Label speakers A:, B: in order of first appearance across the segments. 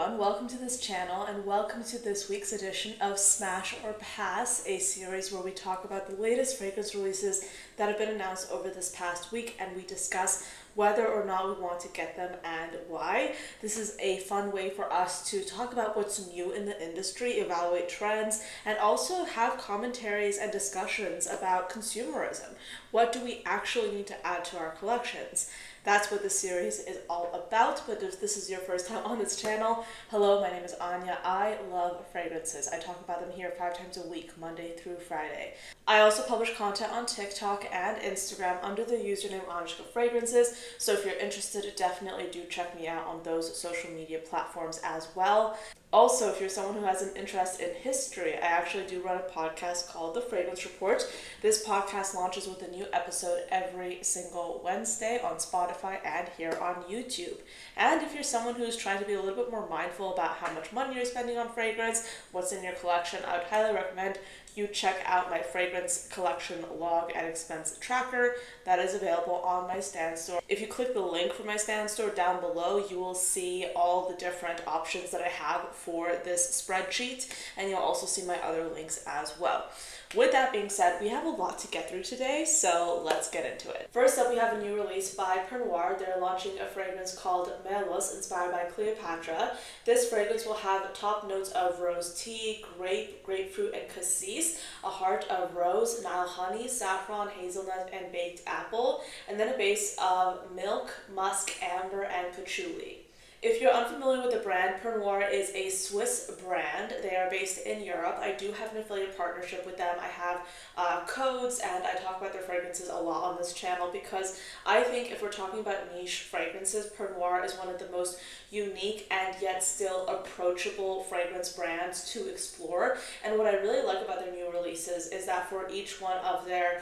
A: everyone, welcome to this channel and welcome to this week's edition of Smash or Pass, a series where we talk about the latest fragrance releases that have been announced over this past week and we discuss whether or not we want to get them and why. This is a fun way for us to talk about what's new in the industry, evaluate trends, and also have commentaries and discussions about consumerism. What do we actually need to add to our collections? That's what this series is all about, but if this is your first time on this channel, hello, my name is Anya. I love fragrances. I talk about them here 5 times a week, Monday through Friday. I also publish content on TikTok and Instagram under the username ANECHKAFRAGRANCES, so if you're interested, definitely do check me out on those social media platforms as well. Also, if you're someone who has an interest in history, I actually do run a podcast called The Fragrance Report. This podcast launches with a new episode every single Wednesday on Spotify and here on YouTube. And if you're someone who's trying to be a little bit more mindful about how much money you're spending on fragrance, what's in your collection, I would highly recommend you check out my fragrance collection log and expense tracker that is available on my Stan store. If you click the link for my Stan store down below, you will see all the different options that I have for this spreadsheet, and you'll also see my other links as well. With that being said, we have a lot to get through today, so let's get into it. First up, we have a new release by Pernoir. They're launching a fragrance called Melos, inspired by Cleopatra. This fragrance will have top notes of rose tea, grapefruit, and cassis, a heart of rose, Nile honey, saffron, hazelnut, and baked apple, and then a base of milk, musk, amber, and patchouli. If you're unfamiliar with the brand, Pernoir is a Swiss brand. They are based in Europe. I do have an affiliate partnership with them. I have codes and I talk about their fragrances a lot on this channel because I think if we're talking about niche fragrances, Pernoir is one of the most unique and yet still approachable fragrance brands to explore. And what I really like about their new releases is that for each one of their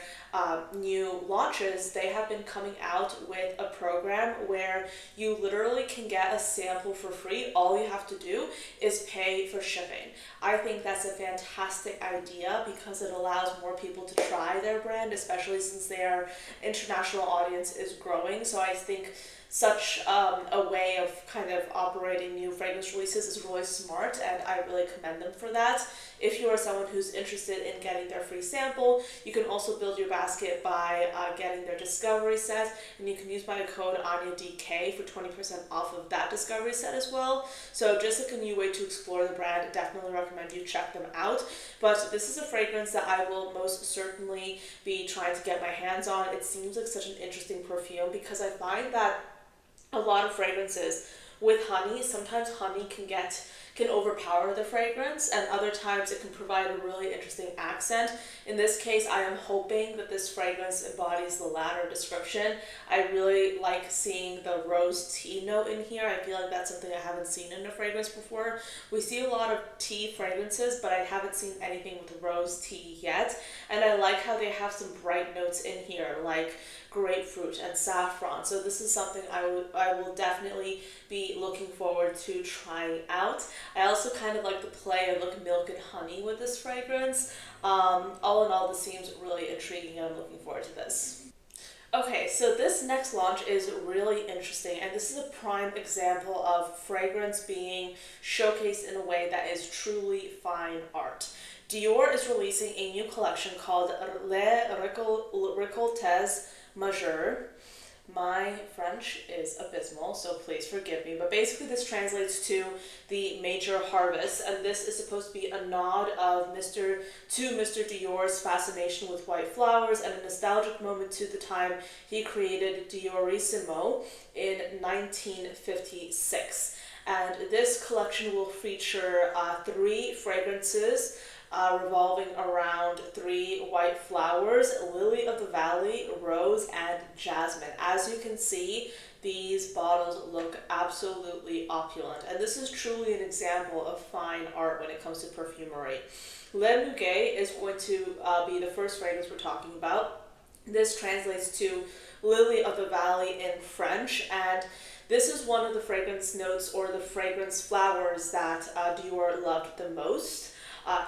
A: new launches, they have been coming out with a program where you literally can get a sample for free. All you have to do is pay for shipping. I think that's a fantastic idea because it allows more people to try their brand, especially since their international audience is growing. So I think such a way of kind of operating new fragrance releases is really smart, and I really commend them for that. If you are someone who's interested in getting their free sample, you can also build your basket by getting their discovery set, and you can use my code ANYADK for 20% off of that discovery set as well. So just like a new way to explore the brand, definitely recommend you check them out. But this is a fragrance that I will most certainly be trying to get my hands on. It seems like such an interesting perfume because I find that a lot of fragrances with honey, sometimes honey can overpower the fragrance, and other times it can provide a really interesting accent. In this case, I am hoping that this fragrance embodies the latter description. I really like seeing the rose tea note in here. I feel like that's something I haven't seen in a fragrance before. We see a lot of tea fragrances, but I haven't seen anything with rose tea yet. And I like how they have some bright notes in here, like grapefruit and saffron. So this is something I will definitely be looking forward to trying out. I also kind of like the play of like milk and honey with this fragrance. All in all, this seems really intriguing and I'm looking forward to this. Okay, so this next launch is really interesting, and this is a prime example of fragrance being showcased in a way that is truly fine art. Dior is releasing a new collection called Les Récoltes Majeur. My French is abysmal, so please forgive me, but basically this translates to the major harvest, and this is supposed to be a nod of Mr. Dior's fascination with white flowers and a nostalgic moment to the time he created Diorissimo in 1956. And this collection will feature 3 fragrances revolving around 3 white flowers: lily of the valley, rose, and jasmine. As you can see, these bottles look absolutely opulent, and this is truly an example of fine art when it comes to perfumery. Le Muguet is going to be the first fragrance we're talking about. This translates to lily of the valley in French, and this is one of the fragrance notes or the fragrance flowers that Dior loved the most.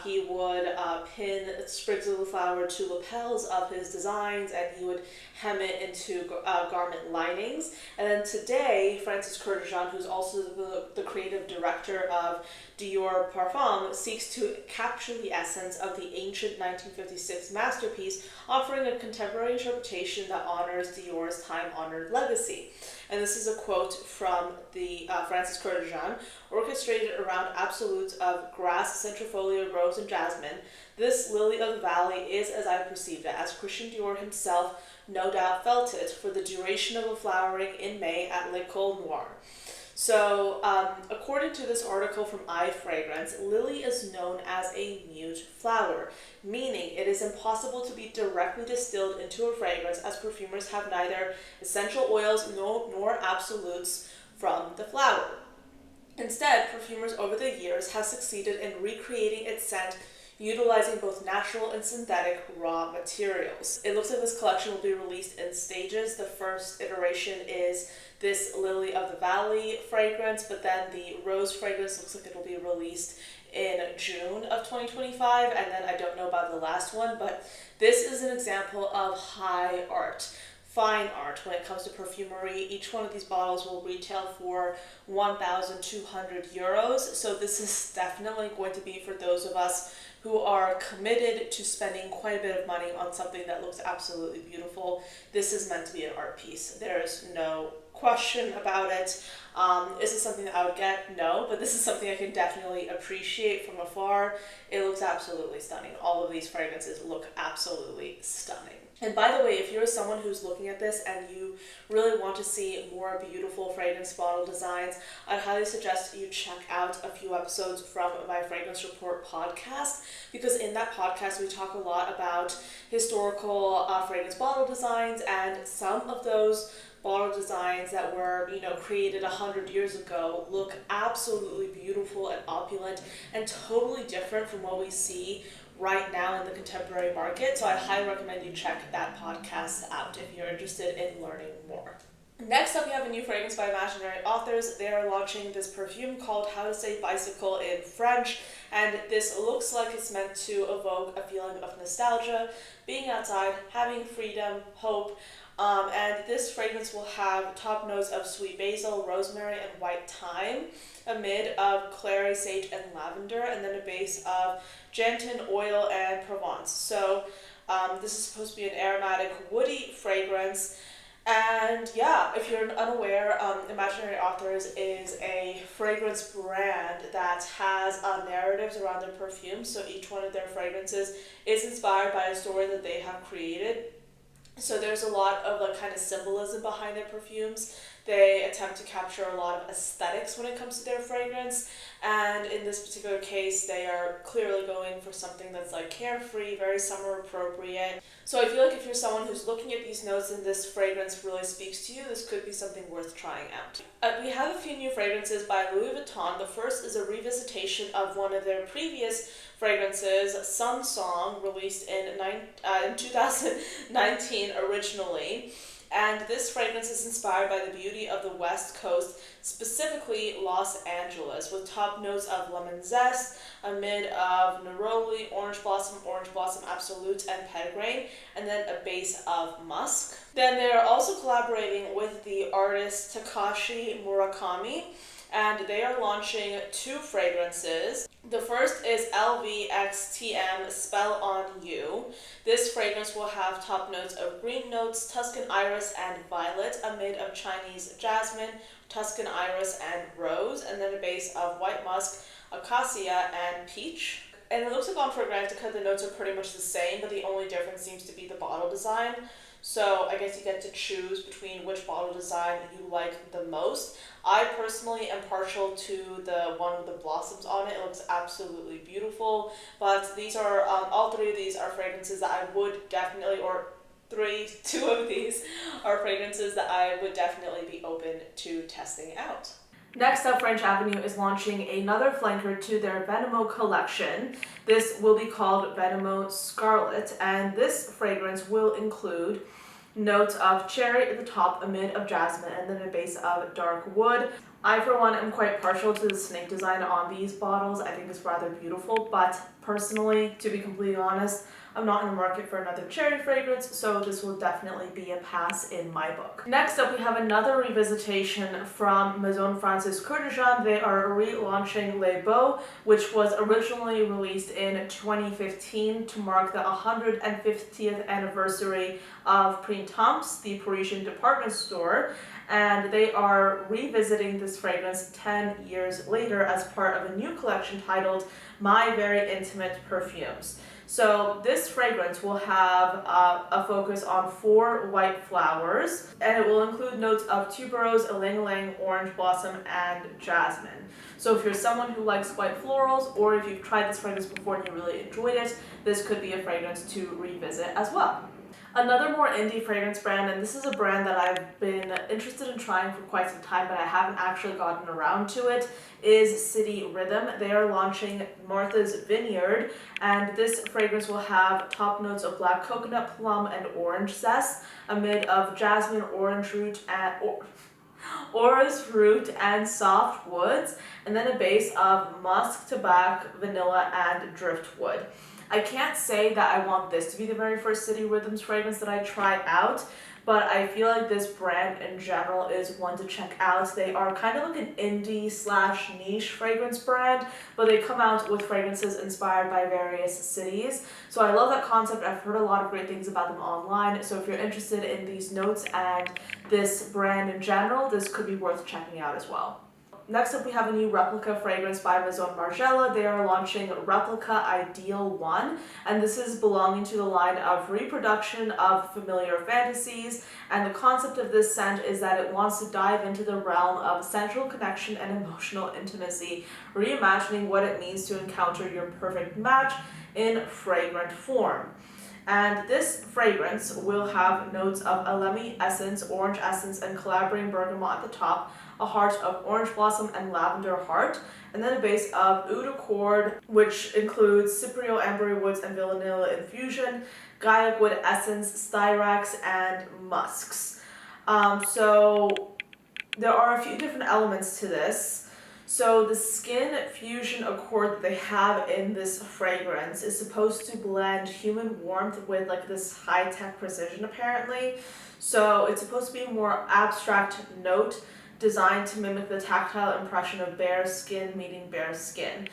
A: He would pin sprigs of the flower to lapels of his designs, and he would hem it into garment linings. And then today, Francis Kurkdjian, who's also the creative director director of Dior Parfum, seeks to capture the essence of the ancient 1956 masterpiece, offering a contemporary interpretation that honors Dior's time-honored legacy. And this is a quote from the Francis Kurkdjian, orchestrated around absolutes of grass, centrifolia, rose, and jasmine. This lily of the valley is as I perceived it, as Christian Dior himself no doubt felt it, for the duration of a flowering in May at L'École Noire. So, according to this article from iFragrance, lily is known as a mute flower, meaning it is impossible to be directly distilled into a fragrance, as perfumers have neither essential oils nor absolutes from the flower. Instead, perfumers over the years have succeeded in recreating its scent utilizing both natural and synthetic raw materials. It looks like this collection will be released in stages. The first iteration is this Lily of the Valley fragrance, but then the Rose fragrance looks like it'll be released in June of 2025, and then I don't know about the last one, but this is an example of high art. Fine art when it comes to perfumery. Each one of these bottles will retail for 1,200 euros. So this is definitely going to be for those of us who are committed to spending quite a bit of money on something that looks absolutely beautiful. This is meant to be an art piece. There's no question about it. Is it something that I would get? No, but this is something I can definitely appreciate from afar. It looks absolutely stunning. All of these fragrances look absolutely stunning. And by the way, if you're someone who's looking at this and you really want to see more beautiful fragrance bottle designs, I'd highly suggest you check out a few episodes from my Fragrance Report podcast, because in that podcast we talk a lot about historical fragrance bottle designs, and some of those bottle designs that were, created 100 years ago look absolutely beautiful and opulent and totally different from what we see right now in the contemporary market. So I highly recommend you check that podcast out if you're interested in learning more. Next up, we have a new fragrance by Imaginary Authors. They are launching this perfume called How to Say Bicycle in French, and this looks like it's meant to evoke a feeling of nostalgia, being outside, having freedom, hope, and this fragrance will have top notes of sweet basil, rosemary, and white thyme, a mid of clary, sage, and lavender, and then a base of gentian, oil, and Provence. So this is supposed to be an aromatic, woody fragrance. And yeah, if you're unaware, Imaginary Authors is a fragrance brand that has narratives around their perfumes. So each one of their fragrances is inspired by a story that they have created. So there's a lot of kind of symbolism behind their perfumes. They attempt to capture a lot of aesthetics when it comes to their fragrance, and in this particular case they are clearly going for something that's carefree, very summer appropriate. So I feel like if you're someone who's looking at these notes and this fragrance really speaks to you, this could be something worth trying out. We have a few new fragrances by Louis Vuitton. The first is a revisitation of one of their previous fragrances, Sun Song, released in 2019 originally. And this fragrance is inspired by the beauty of the West Coast, specifically Los Angeles, with top notes of lemon zest, a mid of neroli, orange blossom absolute, and petitgrain, and then a base of musk. Then they are also collaborating with the artist Takashi Murakami, and they are launching two fragrances. The first is LVXTM Spell on You. This fragrance will have top notes of green notes, Tuscan iris, and violet, a mid of Chinese jasmine, Tuscan iris, and rose, and then a base of white musk, acacia, and peach. And it looks like on Fragrantica the notes are pretty much the same, but the only difference seems to be the bottle design. So I guess you get to choose between which bottle design you like the most. I personally am partial to the one with the blossoms on it. It looks absolutely beautiful. But these are, all three of these are fragrances that I would definitely, two of these are fragrances that I would definitely be open to testing out. Next up, French Avenue is launching another flanker to their Venimo collection. This will be called Venimo Scarlet, and this fragrance will include notes of cherry at the top, a mid of jasmine, and then a base of dark wood. I, for one, am quite partial to the snake design on these bottles. I think it's rather beautiful, but personally, to be completely honest, I'm not in the market for another cherry fragrance, so this will definitely be a pass in my book. Next up, we have another revisitation from Maison Francis Kurkdjian. They are relaunching Les Beaux, which was originally released in 2015 to mark the 150th anniversary of Printemps, the Parisian department store. And they are revisiting this fragrance 10 years later as part of a new collection titled My Very Intimate Perfumes. So this fragrance will have a focus on 4 white flowers, and it will include notes of tuberose, ylang-ylang, orange blossom, and jasmine. So if you're someone who likes white florals, or if you've tried this fragrance before and you really enjoyed it, this could be a fragrance to revisit as well. Another more indie fragrance brand, and this is a brand that I've been interested in trying for quite some time, but I haven't actually gotten around to it, is City Rhythm. They are launching Martha's Vineyard, and this fragrance will have top notes of black coconut, plum, and orange zest, amid of jasmine, orange root, and orris root, and soft woods, and then a base of musk, tobacco, vanilla, and driftwood. I can't say that I want this to be the very first City Rhythms fragrance that I try out, but I feel like this brand in general is one to check out. They are kind of like an indie / niche fragrance brand, but they come out with fragrances inspired by various cities. So I love that concept. I've heard a lot of great things about them online. So if you're interested in these notes and this brand in general, this could be worth checking out as well. Next up, we have a new Replica fragrance by Maison Margiela. They are launching Replica Ideal 1, and this is belonging to the line of reproduction of familiar fantasies, and the concept of this scent is that it wants to dive into the realm of sensual connection and emotional intimacy, reimagining what it means to encounter your perfect match in fragrant form. And this fragrance will have notes of alemi essence, orange essence, and calabrian bergamot at the top, a heart of orange blossom and lavender heart, and then a base of oud de cord, which includes cypriot, ambery woods, and vanilla infusion, gaiac wood essence, styrax, and musks. So there are a few different elements to this. So the skin fusion accord that they have in this fragrance is supposed to blend human warmth with like this high-tech precision apparently. So it's supposed to be a more abstract note designed to mimic the tactile impression of bare skin meeting bare skin.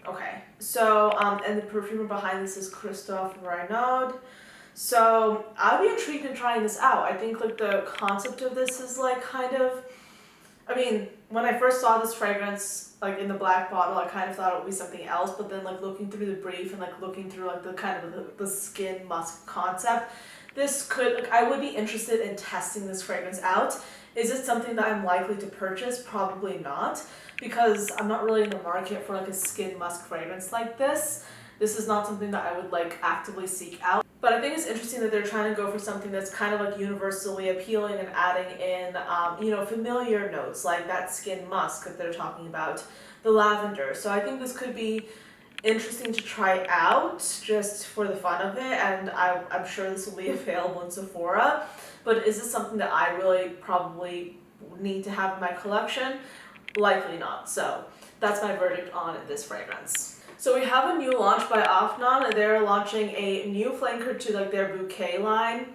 A: Okay, so and the perfumer behind this is Christophe Renaud. So I'd be intrigued in trying this out. I think like the concept of this is like kind of, I mean, when I first saw this fragrance, like in the black bottle, I kind of thought it would be something else, but then like looking through the brief and like looking through like the kind of the skin musk concept, this could, like I would be interested in testing this fragrance out. Is it something that I'm likely to purchase? Probably not, because I'm not really in the market for like a skin musk fragrance like this. This is not something that I would like actively seek out. But I think it's interesting that they're trying to go for something that's kind of like universally appealing and adding in, familiar notes like that skin musk that they're talking about, the lavender. So I think this could be interesting to try out just for the fun of it, and I'm sure this will be available in Sephora. But is this something that I really probably need to have in my collection? Likely not. So that's my verdict on this fragrance. So we have a new launch by Afnan. They're launching a new flanker to like their bouquet line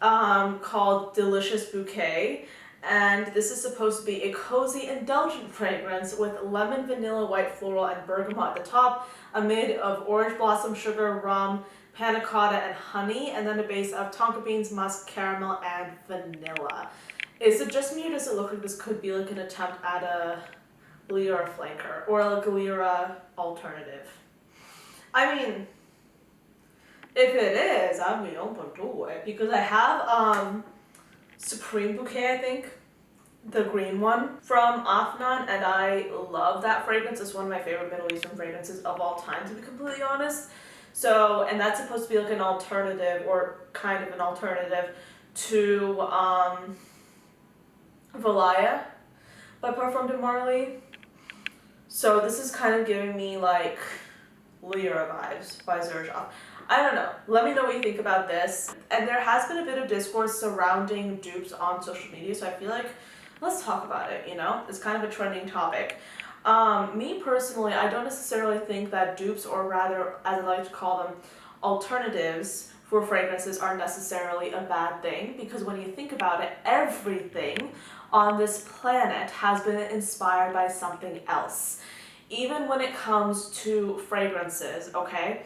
A: called Delicious Bouquet. And this is supposed to be a cozy, indulgent fragrance with lemon, vanilla, white floral, and bergamot at the top, amid of orange blossom, sugar, rum, panna cotta, and honey, and then a base of tonka beans, musk, caramel, and vanilla. Is it just me, or does it look like this could be like an attempt at a Lyra flanker or like a Lyra alternative? I mean, if it is, I'd be open to it, because I have Supreme Bouquet, I think, the green one from Afnan, and I love that fragrance. It's one of my favorite Middle Eastern fragrances of all time, to be completely honest. So, and that's supposed to be like an alternative, or kind of an alternative to Valaya by Parfums de Marly. So this is kind of giving me like Lyra vibes by Zerjoff. I don't know. Let me know what you think about this. And there has been a bit of discourse surrounding dupes on social media, so I feel like let's talk about it, you know? It's kind of a trending topic. Me personally, I don't necessarily think that dupes, or rather, as I like to call them, alternatives for fragrances are necessarily a bad thing, because when you think about it, everything on this planet has been inspired by something else. Even when it comes to fragrances, okay?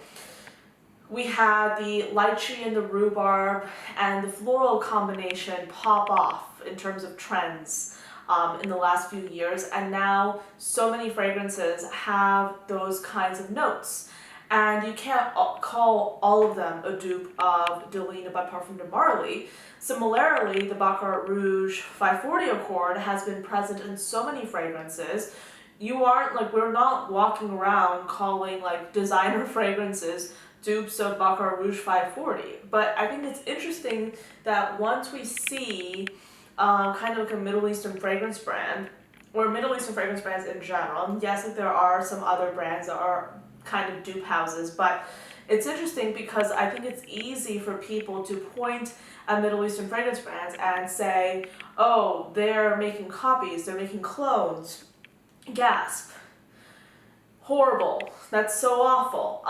A: We had the lychee and the rhubarb and the floral combination pop off in terms of trends in the last few years, and now so many fragrances have those kinds of notes. And you can't call all of them a dupe of de Ligne by Parfum de Marly. Similarly, the Baccarat Rouge 540 Accord has been present in so many fragrances. You aren't like, we're not walking around calling like designer fragrances dupes of Baccarat Rouge 540. But I think it's interesting that once we see kind of like a Middle Eastern fragrance brand, or Middle Eastern fragrance brands in general, and yes, like there are some other brands that are kind of dupe houses, but it's interesting because I think it's easy for people to point at Middle Eastern fragrance brands and say, oh, they're making copies, they're making clones, gasp, horrible, that's so awful.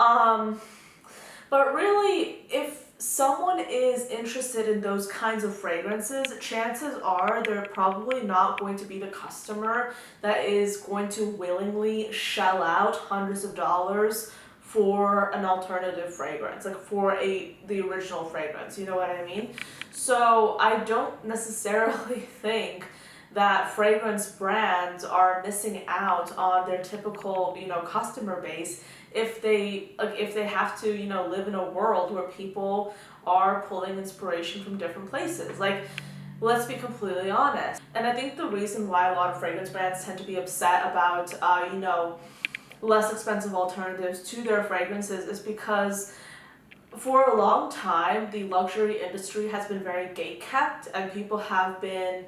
A: But really, if someone is interested in those kinds of fragrances, chances are they're probably not going to be the customer that is going to willingly shell out hundreds of dollars for an alternative fragrance, like for the original fragrance, you know what I mean? So I don't necessarily think that fragrance brands are missing out on their typical, you know, customer base if they have to, you know, live in a world where people are pulling inspiration from different places. Like, let's be completely honest. And I think the reason why a lot of fragrance brands tend to be upset about, you know, less expensive alternatives to their fragrances is because for a long time, the luxury industry has been very gatekept, and people have been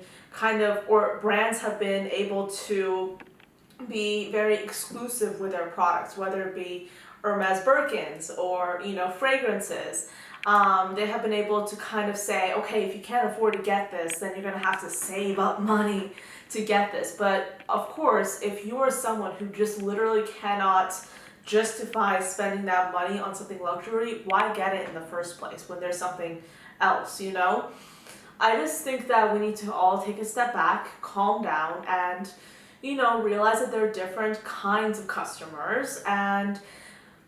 A: or brands have been able to be very exclusive with their products, whether it be Hermes Birkins or, you know, fragrances. They have been able to kind of say, okay, if you can't afford to get this, then you're going to have to save up money to get this. But of course, if you are someone who just literally cannot justify spending that money on something luxury, why get it in the first place when there's something else, you know? I just think that we need to all take a step back, calm down, and, you know, realize that there are different kinds of customers and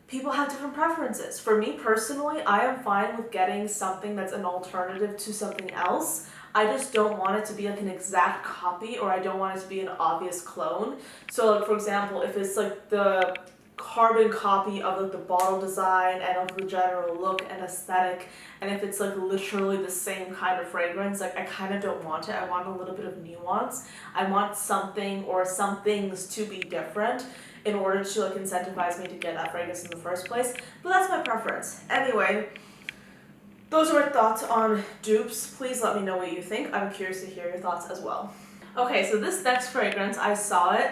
A: people have different preferences. For me personally, I am fine with getting something that's an alternative to something else. I just don't want it to be like an exact copy, or I don't want it to be an obvious clone. So like, for example, if it's like the carbon copy of like the bottle design and of the general look and aesthetic, and if it's like literally the same kind of fragrance, like I kind of don't want it. I want a little bit of nuance. I want something or some things to be different in order to like incentivize me to get that fragrance in the first place. But that's my preference. Anyway, those are my thoughts on dupes. Please let me know what you think. I'm curious to hear your thoughts as well. Okay, so this next fragrance, I saw it,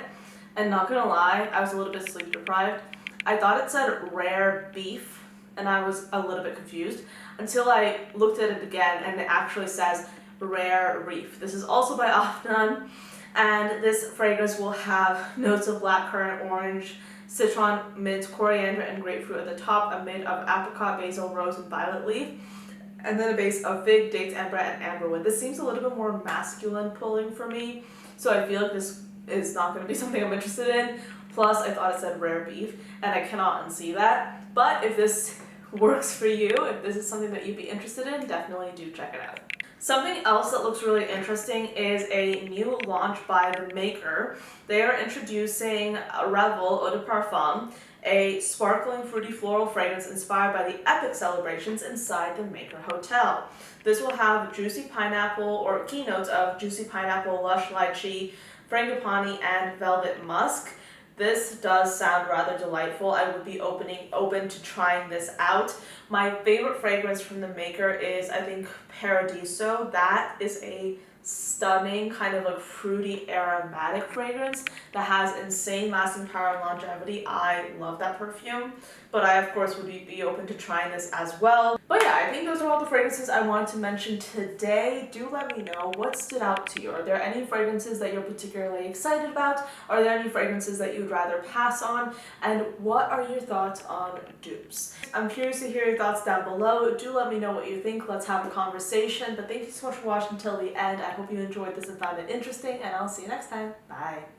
A: and not gonna lie, I was a little bit sleep deprived. I thought it said rare beef, and I was a little bit confused until I looked at it again, and it actually says rare Reef. This is also by Afnan, and this fragrance will have notes of blackcurrant, orange, citron, mint, coriander, and grapefruit at the top, a mid of apricot, basil, rose, and violet leaf, and then a base of fig, dates, amber, and amberwood. This seems a little bit more masculine pulling for me, so I feel like this is not going to be something I'm interested in. Plus, I thought it said rare beef, and I cannot unsee that. But if this works for you, if this is something that you'd be interested in, definitely do check it out. Something else that looks really interesting is a new launch by the maker. They are introducing Revel Eau de Parfum, a sparkling fruity floral fragrance inspired by the epic celebrations inside the Maker Hotel. This will have juicy pineapple, or keynotes of juicy pineapple, lush lychee, frangipani, and velvet musk. This does sound rather delightful. I would be open to trying this out. My favorite fragrance from the maker is, I think, Paradiso. That is a stunning kind of like fruity aromatic fragrance that has insane lasting power and longevity. I love that perfume, but I of course would be open to trying this as well. But yeah, yeah, I think those are all the fragrances I wanted to mention today. Do let me know what stood out to you. Are there any fragrances that you're particularly excited about? Are there any fragrances that you'd rather pass on? And what are your thoughts on dupes? I'm curious to hear your thoughts down below. Do let me know what you think. Let's have a conversation. But thank you so much for watching until the end. I hope you enjoyed this and found it interesting, and I'll see you next time. Bye.